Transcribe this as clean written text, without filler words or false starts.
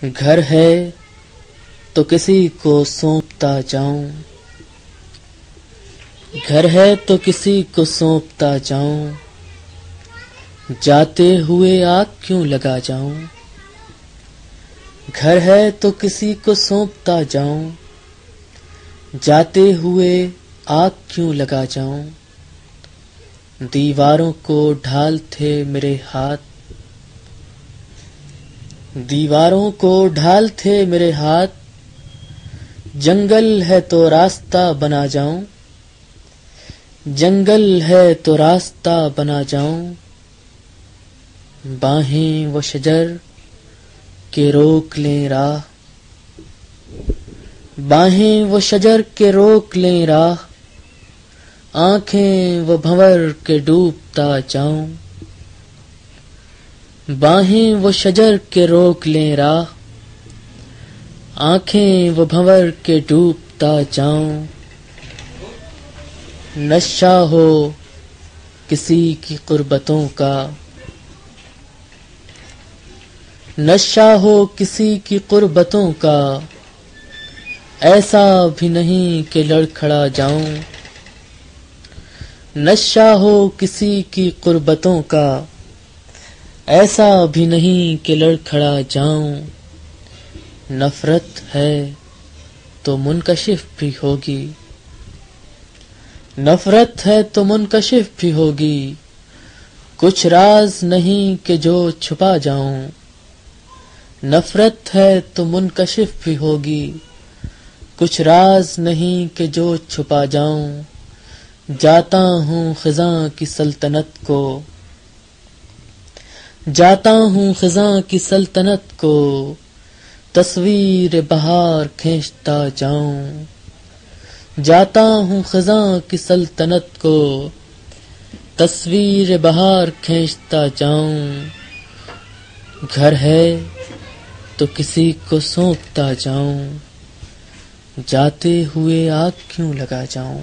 گھر ہے تو کسی کو سونپتا جاؤں، گھر ہے تو کسی کو سونپتا جاؤں، جاتے ہوئے آگ کیوں لگا جاؤں۔ گھر ہے تو کسی کو سونپتا جاؤں، جاتے ہوئے آگ کیوں لگا جاؤں۔ دیواروں کو ڈھال تھے میرے ہاتھ، دیواروں کو ڈھال تھے میرے ہاتھ، جنگل ہے تو راستہ بنا جاؤں، جنگل ہے تو راستہ بنا جاؤں۔ باہیں وہ شجر کے روک لیں راہ، باہیں وہ شجر کے روک لیں راہ، آنکھیں وہ بھنور کے ڈوبتا جاؤں۔ باہیں وہ شجر کے روک لیں راہ، آنکھیں وہ بھنور کے ڈوبتا جاؤں۔ نشہ ہو کسی کی قربتوں کا، نشہ ہو کسی کی قربتوں کا، ایسا بھی نہیں کہ لڑکھڑا جاؤں۔ نشہ ہو کسی کی قربتوں کا، ایسا بھی نہیں کہ لڑکھڑا جاؤں۔ نفرت ہے تو منکشف بھی ہوگی، نفرت ہے تو منکشف بھی ہوگی، کچھ راز نہیں کہ جو چھپا جاؤں۔ نفرت ہے تو منکشف بھی ہوگی، کچھ راز نہیں کہ جو چھپا جاؤں۔ جاتا ہوں خزاں کی سلطنت کو، جاتا ہوں خزاں کی سلطنت کو، تصویر بہار کھینچتا جاؤں۔ جاتا ہوں خزاں کی سلطنت کو، تصویر بہار کھینچتا جاؤں۔ گھر ہے تو کسی کو سونپتا جاؤں، جاتے ہوئے آگ کیوں لگا جاؤں۔